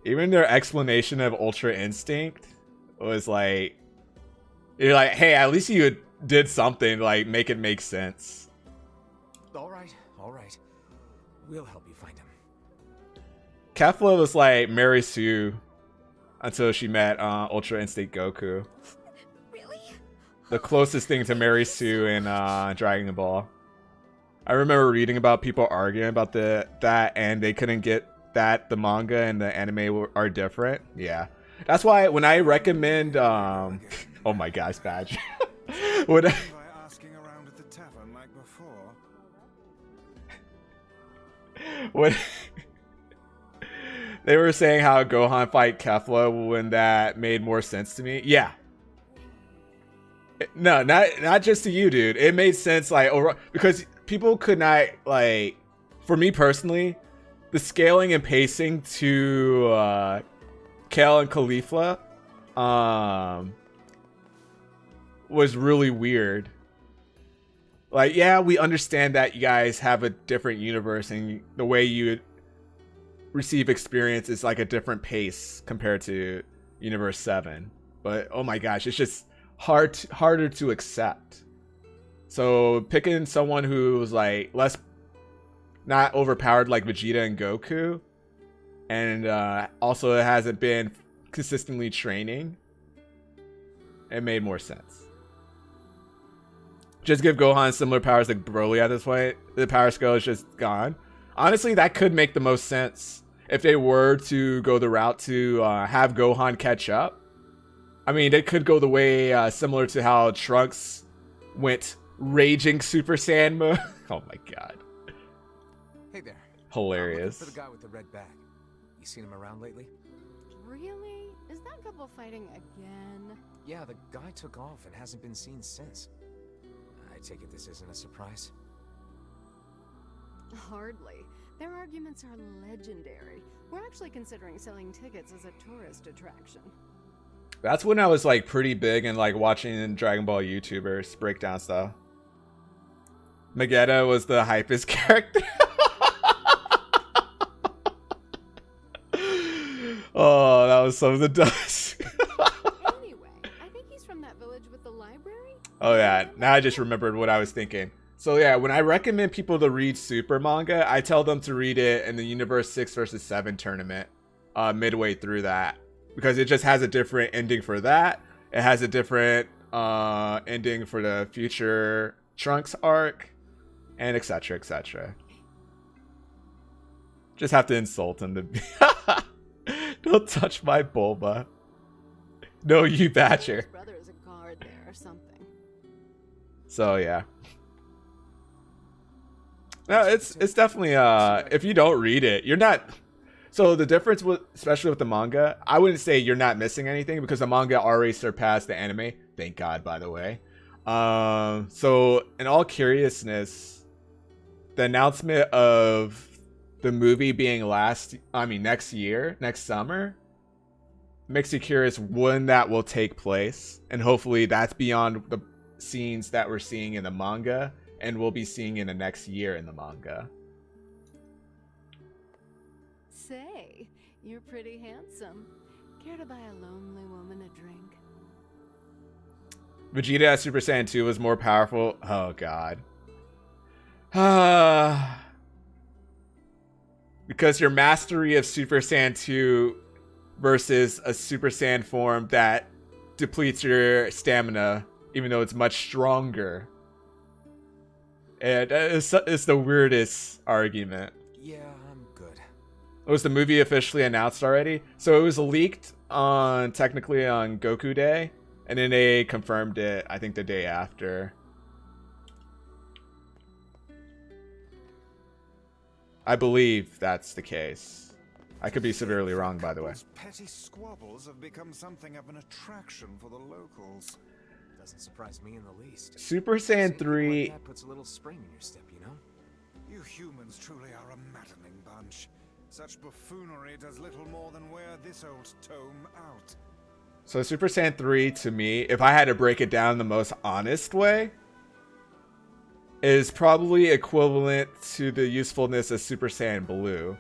A: Even their explanation of Ultra Instinct was like, you're like, hey, at least you did something to like make it make sense.
B: All right. We'll help you find him.
A: Kefla was like Mary Sue until she met Ultra Instinct Goku.
D: really.
A: The closest thing to Mary Sue in Dragon Ball. I remember reading about people arguing about that, and they couldn't get that the manga and the anime are different. Yeah, that's why when I recommend, oh my gosh, Badge. When
C: By asking around at the tavern like before.
A: when they were saying how Gohan fight Kefla when that made more sense to me. Yeah. No, not just to you, dude. It made sense like over because people could not like for me personally, the scaling and pacing to Kel and Caulifla was really weird. Like, yeah, we understand that you guys have a different universe and the way you receive experience is like a different pace compared to Universe 7. But oh my gosh, it's just harder to accept. So picking someone who's like less not overpowered like Vegeta and Goku, and also hasn't been consistently training, it made more sense. Just give Gohan similar powers like Broly at this point. The power scale is just gone. Honestly, that could make the most sense if they were to go the route to have Gohan catch up. I mean, they could go the way similar to how Trunks went raging Super Saiyan mode. Oh my god.
B: Hey there.
A: Hilarious.
B: I'm looking for the guy with the red bag. You seen him around lately?
D: Really? Is that the
I: trouble fighting again?
B: Yeah, the guy took off and hasn't been seen since. I take it this isn't a surprise?
I: Hardly. Their arguments are legendary. We're actually considering selling tickets as a tourist attraction.
A: That's when I was like pretty big and like watching Dragon Ball YouTubers break down stuff. Magetta was the hypest character. Oh, that was some of the dust.
I: Anyway, I think he's from that village with the library.
A: Oh yeah, now I just remembered what I was thinking. So yeah, when I recommend people to read Super manga, I tell them to read it in the Universe 6 versus 7 tournament, midway through that. Because it just has a different ending for that. It has a different ending for the future Trunks arc, and etc. etc. Just have to insult him to be. Don't touch my Bulma. No, you Badger.
I: His brother is a guard there or something.
A: So yeah. No, it's definitely if you don't read it, you're not. So the difference with, especially with the manga, I wouldn't say you're not missing anything because the manga already surpassed the anime. Thank God, by the way. So in all curiousness, the announcement of the movie being next year, next summer, makes you curious when that will take place, and hopefully that's beyond the scenes that we're seeing in the manga and we'll be seeing in the next year in the manga.
I: Say, you're pretty handsome. Care to buy a lonely woman a drink?
A: Vegeta as Super Saiyan 2 was more powerful. Oh god. Because your mastery of Super Saiyan 2 versus a Super Saiyan form that depletes your stamina, even though it's much stronger. And it's the weirdest argument.
B: Yeah, I'm good.
A: Was the movie officially announced already? So it was leaked technically on Goku Day, and then they confirmed it, I think, the day after. I believe that's the case. I could be severely wrong, by the way.
C: Petty squabbles have become something of an attraction for the locals.
B: Doesn't surprise me in the least.
A: Super Saiyan 3...
B: Like that puts a little spring in your step, you know?
C: You humans truly are a maddening bunch. Such buffoonery does little more than wear this old tome out.
A: So Super Saiyan 3, to me, if I had to break it down the most honest way, is probably equivalent to the usefulness of Super Saiyan Blue.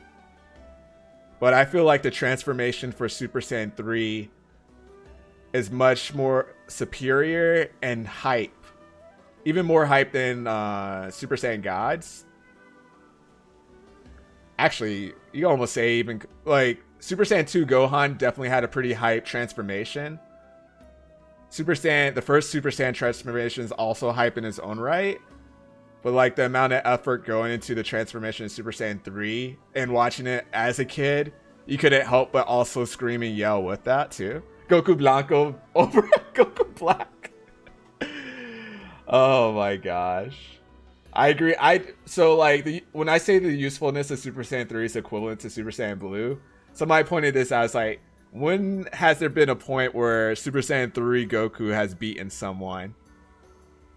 A: But I feel like the transformation for Super Saiyan 3 is much more superior and hype. Even more hype than Super Saiyan Gods. Actually, you can almost say even like Super Saiyan 2 Gohan definitely had a pretty hype transformation. The first Super Saiyan transformation is also hype in its own right. But like the amount of effort going into the transformation of Super Saiyan 3 and watching it as a kid, you couldn't help but also scream and yell with that too. Goku Blanco over Goku Black. Oh my gosh. I agree. So like when I say the usefulness of Super Saiyan 3 is equivalent to Super Saiyan Blue, somebody pointed this out. It's like, when has there been a point where Super Saiyan 3 Goku has beaten someone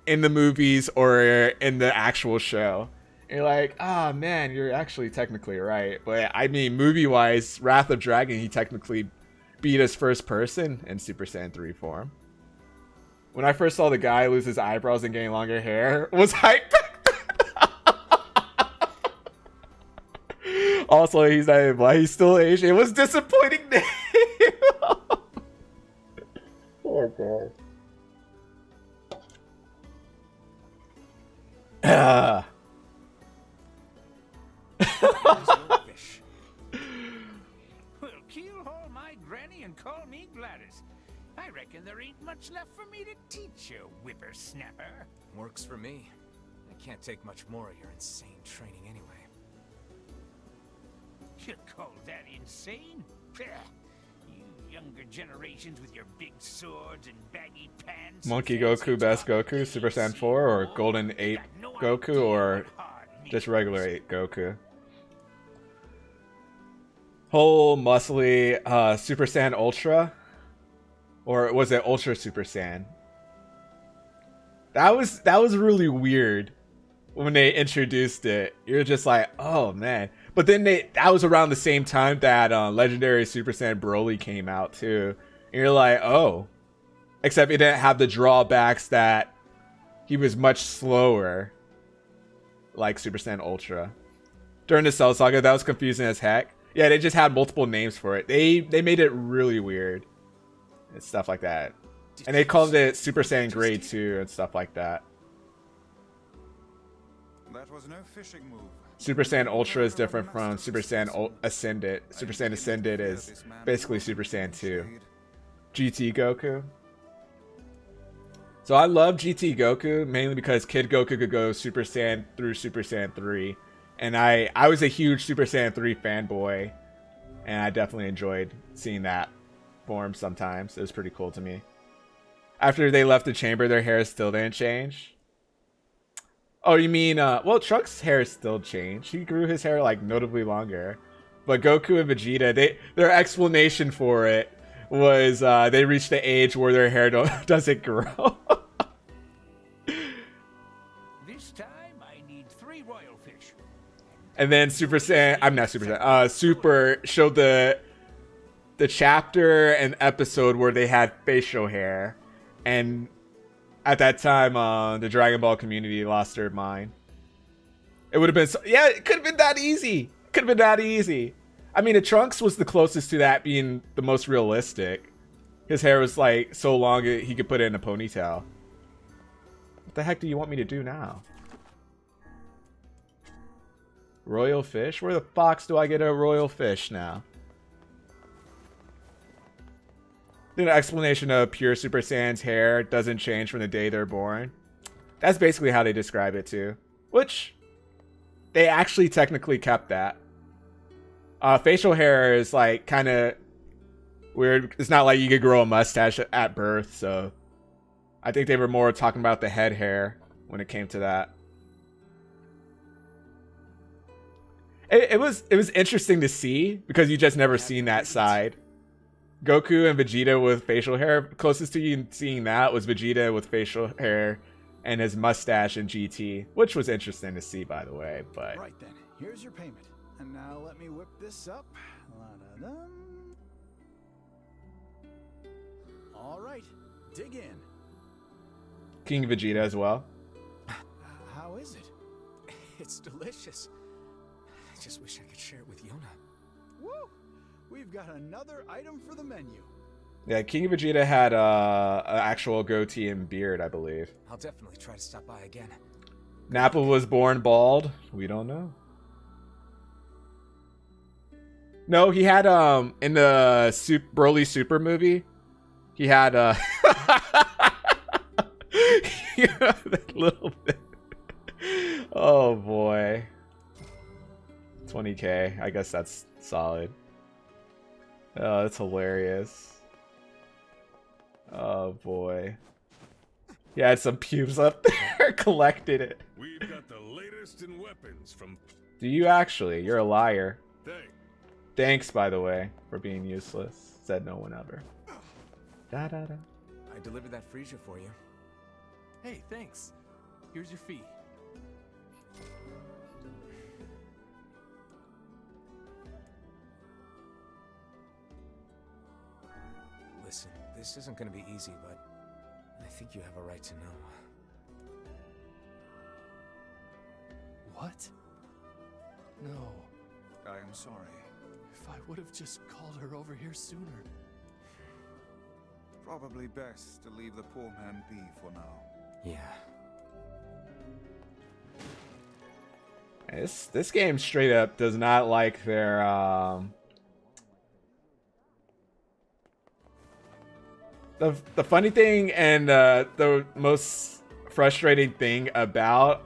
A: in the movies or in the actual show? And you're like, oh man, you're actually technically right. But I mean, movie-wise, Wrath of Dragon, he technically beat us first person in Super Saiyan 3 form. When I first saw the guy lose his eyebrows and gain longer hair, was hype. Also, he's not even black. He's still Asian. It was disappointing name. Oh god.
J: Well, keel haul my granny and call me Gladys. I reckon there ain't much left for me to teach you, whippersnapper.
B: Works for me. I can't take much more of your insane training anyway.
J: You call that insane? Pah. You younger generations with your big swords and baggy pants.
A: Monkey Goku, best Goku, Super Saiyan 4, or Golden 8 Goku, or just regular 8 Goku? Whole muscly Super Saiyan Ultra. Or was it Ultra Super Saiyan? That was really weird when they introduced it. You're just like, oh man. But then that was around the same time that Legendary Super Saiyan Broly came out too. And you're like, oh. Except it didn't have the drawbacks that he was much slower, like Super Saiyan Ultra. During the Cell Saga, that was confusing as heck. Yeah, they just had multiple names for it. They made it really weird and stuff like that. And they called it Super Saiyan Grade 2 and stuff like that.
C: That was no fishing move.
A: Super Saiyan Ultra is different from Super Saiyan Ascended. Super Saiyan Ascended is basically Super Saiyan 2. GT Goku. So I love GT Goku mainly because Kid Goku could go Super Saiyan through Super Saiyan 3. And I was a huge Super Saiyan 3 fanboy. And I definitely enjoyed seeing that form sometimes. It was pretty cool to me. After they left the chamber, their hair still didn't change. Oh, you mean, well, Trunks' hair still changed. He grew his hair, like, notably longer. But Goku and Vegeta, their explanation for it was they reached the age where their hair doesn't grow.
J: This time, I need 3 royal fish.
A: And then Super Saiyan, I'm not Super Saiyan, Super showed the chapter and episode where they had facial hair. And at that time, the Dragon Ball community lost their mind. It would have been, yeah, it could have been that easy. Could have been that easy. I mean, the Trunks was the closest to that being the most realistic. His hair was like so long he could put it in a ponytail. What the heck do you want me to do now? Royal fish? Where the fox do I get a royal fish now? The explanation of pure Super Saiyan's hair doesn't change from the day they're born. That's basically how they describe it too. Which, they actually technically kept that. Facial hair is like kind of weird. It's not like you could grow a mustache at birth, so I think they were more talking about the head hair when it came to that. It was interesting to see because you just never seen that side. Goku and Vegeta with facial hair. Closest to you seeing that was Vegeta with facial hair and his mustache in GT, which was interesting to see, by the way. But
K: right then, here's your payment. And now let me whip this up. La-da-dum. All right, dig in.
A: King Vegeta as well.
K: How is it?
B: It's delicious. I just wish I could share it with Yona.
K: Woo! We've got another item for the menu.
A: Yeah, King Vegeta had an actual goatee and beard, I believe.
B: I'll definitely try to stop by again.
A: Nappa was born bald. We don't know. No, he had in the Broly Super movie, he had yeah, that little bit. Oh boy. 20k. I guess that's solid. Oh, that's hilarious. Oh boy. He had some pubes up there, collected it.
G: We've got the latest in weapons from...
A: Do you actually? You're a liar.
G: Thanks.
A: Thanks, by the way, for being useless. Said no one ever. Da da da.
B: I delivered that freezer for you.
E: Hey, thanks. Here's your fee.
B: Listen, this isn't going to be easy, but I think you have a right to know.
E: What? No.
C: I am sorry.
E: If I would have just called her over here sooner.
C: Probably best to leave the poor man be for now.
B: Yeah.
A: This game straight up does not like their the funny thing and the most frustrating thing about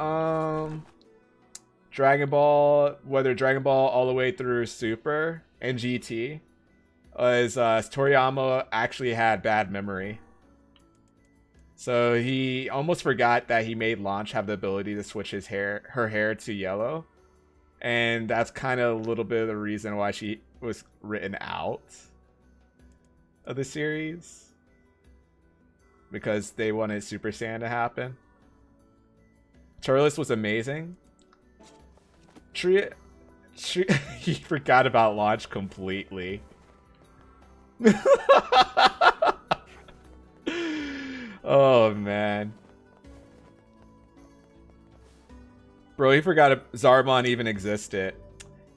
A: Dragon Ball, whether Dragon Ball all the way through Super and GT, is Toriyama actually had bad memory. So he almost forgot that he made Launch have the ability to switch her hair to yellow. And that's kind of a little bit of the reason why she was written out of the series. because they wanted Super Saiyan to happen. Turles was amazing. He forgot about launch completely. Oh man. Bro, he forgot Zarbon even existed.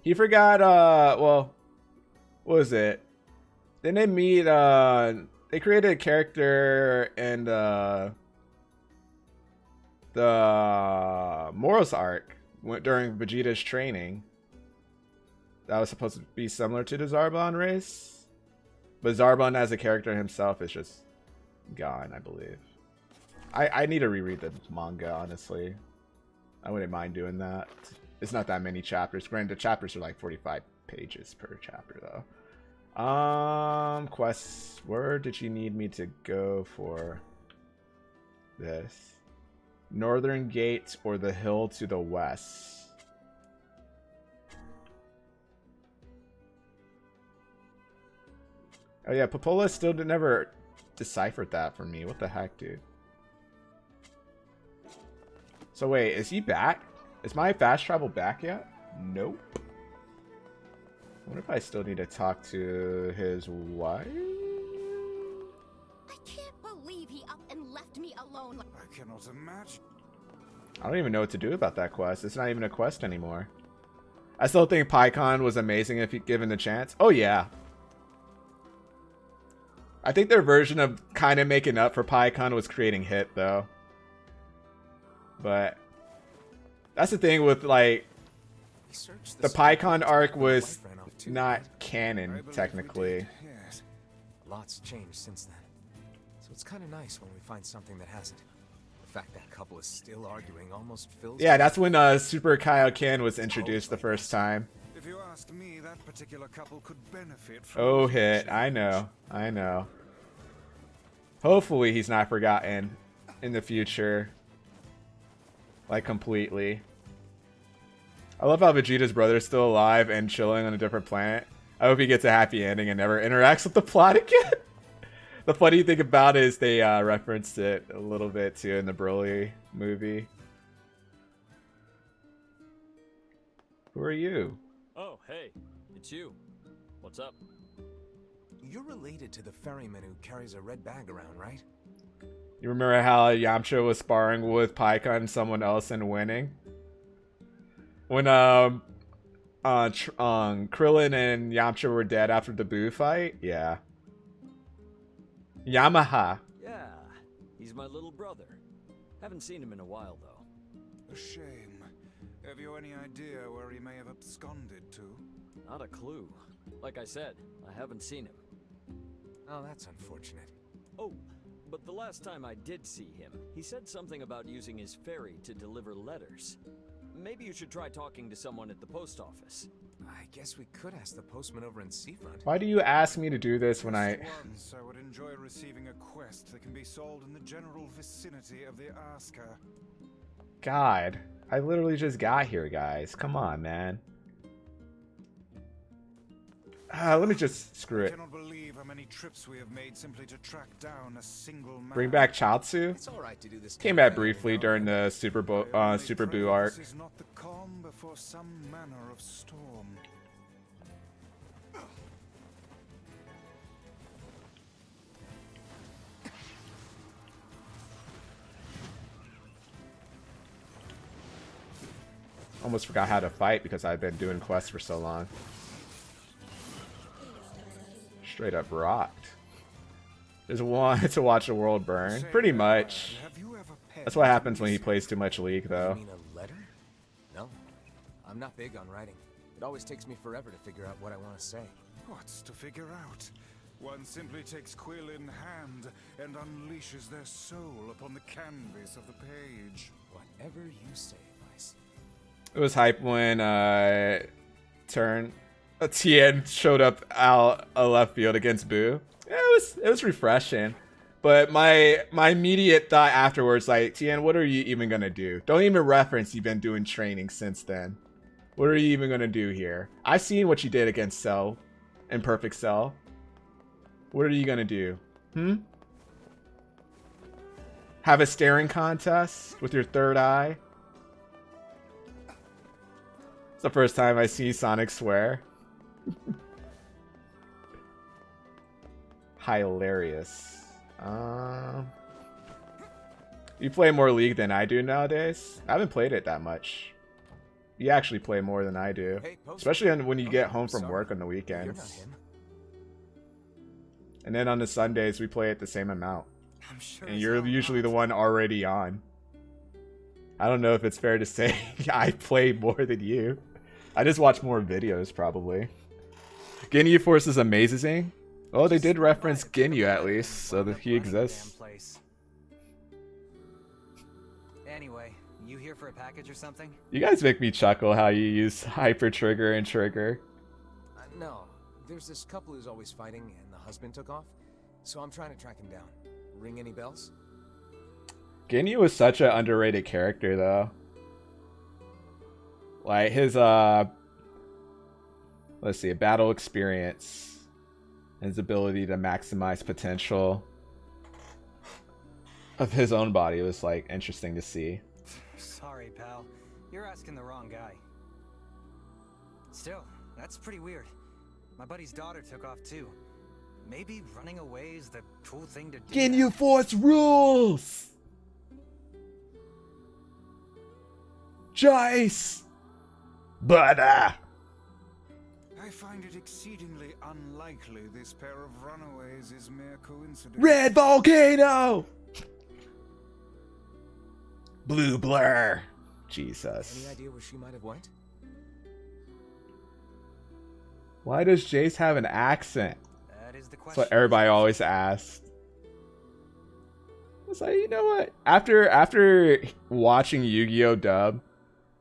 A: He forgot well, what was it? Then they meet they created a character in the Moros arc during Vegeta's training. That was supposed to be similar to the Zarbon race. But Zarbon as a character himself is just gone, I believe. I need to reread the manga, honestly. I wouldn't mind doing that. It's not that many chapters. Granted, the chapters are like 45 pages per chapter, though. Quests. Where did you need me to go for this? Northern Gate or the hill to the west? Oh yeah, Popola still never deciphered that for me. What the heck, dude? So wait, is he back? Is my fast travel back yet? Nope. I wonder if I still need to talk to his wife?
D: I can't believe he up and left me alone.
C: I cannot imagine.
A: I don't even know what to do about that quest. It's not even a quest anymore. I still think PyCon was amazing if given the chance. Oh yeah. I think their version of kind of making up for PyCon was creating Hit, though. But that's the thing with, like, the PyCon arc was not canon, technically.
B: Yes. A lot's changed since then. So it's kind of nice when we find something that hasn't. The fact that couple is still arguing almost fills...
A: Yeah, that's when Super Kaioken was introduced the first time.
C: If you ask me, that particular couple could benefit from...
A: Oh, Hit. I know. I know. Hopefully he's not forgotten in the future. Like, completely. I love how Vegeta's brother's still alive and chilling on a different planet. I hope he gets a happy ending and never interacts with the plot again. The funny thing about it is they referenced it a little bit too in the Broly movie. Who are you?
L: Oh, hey. It's you. What's up?
B: You're related to the ferryman who carries a red bag around, right?
A: You remember how Yamcha was sparring with Pika and someone else and winning? When Krillin and Yamcha were dead after the Buu fight? Yeah. Yamaha.
L: Yeah, he's my little brother. Haven't seen him in a while, though.
C: A shame. Have you any idea where he may have absconded to?
L: Not a clue. Like I said, I haven't seen him.
B: Oh, that's unfortunate.
L: Oh, but the last time I did see him, he said something about using his ferry to deliver letters. Maybe you should try talking to someone at the post office.
B: I guess we could ask the postman over in Seafront.
A: Why do you ask me to do this when I...
C: Once I would enjoy receiving a quest that can be solved in the general vicinity of the Asker.
A: God, I literally just got here, guys. Come on, man. Let me just screw it.
C: I cannot believe how many trips we have made simply to track down a single man.
A: Bring back Chaozu.
B: It's all right to do this.
A: Came back briefly during the Super Buu arc.
C: Is not the calm before some manner of storm.
A: Almost forgot how to fight because I've been doing quests for so long. Straight up rocked. Just wanted to watch the world burn. Pretty much. That's what happens when he plays too much League, though.
B: You mean a letter? No. I'm not big on writing. It always takes me forever to figure out what I want to say.
C: What's to figure out? One simply takes quill in hand and unleashes their soul upon the canvas of the page.
B: Whatever you say, Vice.
A: It was hype when Tien showed up out a left field against Buu. Yeah, it was refreshing. But my immediate thought afterwards, like, Tien, what are you even gonna do? Don't even reference you've been doing training since then. What are you even gonna do here? I've seen what you did against Cell in Perfect Cell. What are you gonna do? Have a staring contest with your third eye. It's the first time I see Sonic swear. Hilarious. You play more League than I do nowadays? I haven't played it that much. You actually play more than I do. Especially when you get home from work on the weekends. And then on the Sundays, we play it the same amount. And you're usually the one already on. I don't know if it's fair to say I play more than you. I just watch more videos, probably. Ginyu Force is amazing. Oh, they did reference Ginyu at least, so that he exists.
M: Anyway, you here for a package or something?
A: You guys make me chuckle how you use Hyper Trigger and Trigger.
B: No, there's this couple who's always fighting and the husband took off, so I'm trying to track him down. Ring any bells?
A: Ginyu was such an underrated character, though. Like, his, let's see, battle experience. His ability to maximize potential of his own body was, like, interesting to see.
M: Sorry, pal. You're asking the wrong guy. Still, that's pretty weird. My buddy's daughter took off, too. Maybe running away is the cool thing to do.
A: Ginyu Force rules! Jice! But,
C: I find it exceedingly unlikely this pair of runaways is mere coincidence.
A: Red Volcano! Blue Blur. Jesus.
B: Any idea where she might have went?
A: Why does Jace have an accent?
M: That is the question.
A: That's what everybody always asks. It's like, you know what? After watching Yu-Gi-Oh! Dub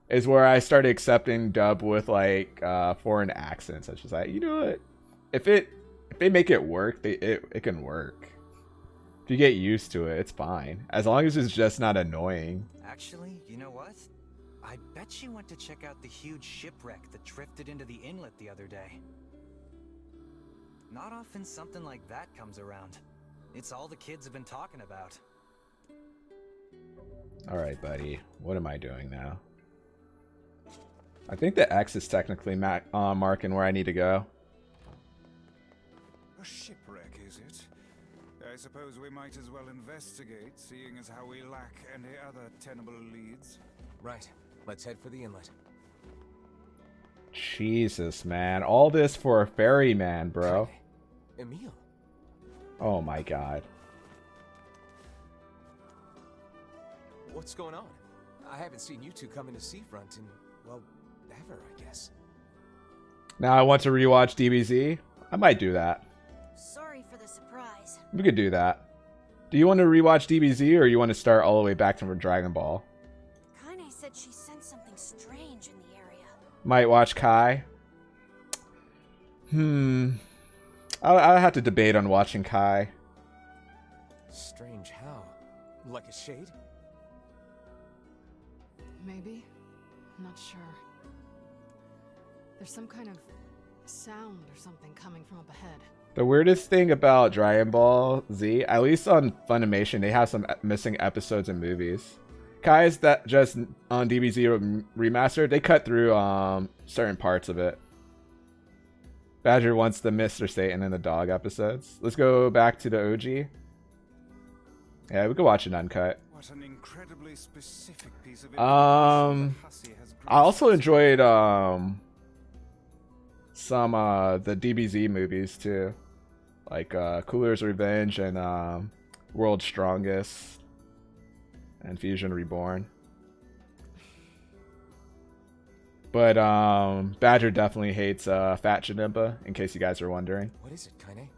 A: is where I started accepting dub with like foreign accents. I was just like, you know what? If they make it work, it can work. If you get used to it, it's fine. As long as it's just not annoying.
M: Actually, you know what? I bet you went to check out the huge shipwreck that drifted into the inlet the other day. Not often something like that comes around. It's all the kids have been talking about.
A: Alright, buddy. What am I doing now? I think the X is technically marking where I need to go.
C: A shipwreck, is it? I suppose we might as well investigate, seeing as how we lack any other tenable leads.
B: Right. Let's head for the inlet.
A: Jesus, man. All this for a ferryman, bro.
B: Emil.
A: Oh my god.
B: What's going on? I haven't seen you two come into Seafront in, well, ever, I guess.
A: Now I want to rewatch DBZ. I might do that.
D: Sorry for the surprise.
A: We could do that. Do you want to rewatch DBZ or you want to start all the way back from Dragon Ball?
D: Kaine said she sensed something strange in the area.
A: Might watch Kai. I'll have to debate on watching Kai.
B: Strange how? Like a shade?
I: Maybe. I'm not sure. There's some kind of sound or something coming from up ahead.
A: The weirdest thing about Dragon Ball Z, at least on Funimation, they have some missing episodes and movies. Kai's that just on DBZ Remastered, they cut through certain parts of it. Badger wants the Mr. Satan and the dog episodes. Let's go back to the OG. Yeah, we could watch an uncut.
C: What an incredibly specific piece of
A: I also enjoyed some the DBZ movies too, like Cooler's Revenge and World's Strongest and Fusion Reborn. But Badger definitely hates Fat Janemba, in case you guys are wondering.
B: What is it, Kaine?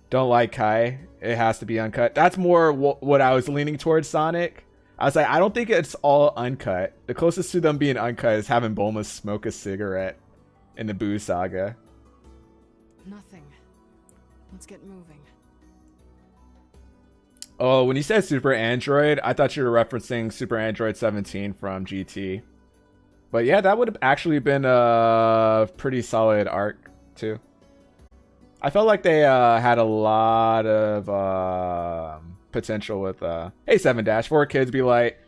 A: Don't like Kai. It has to be uncut. That's more what I was leaning towards Sonic. I was like, I don't think it's all uncut. The closest to them being uncut is having Bulma smoke a cigarette in the Boo Saga.
I: Nothing. Let's get moving.
A: Oh, when you said Super Android, I thought you were referencing Super Android 17 from GT. But yeah, that would have actually been a pretty solid arc too. I felt like they had a lot of potential with hey 7-4 kids be like,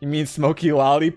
A: you mean smoky lollipop?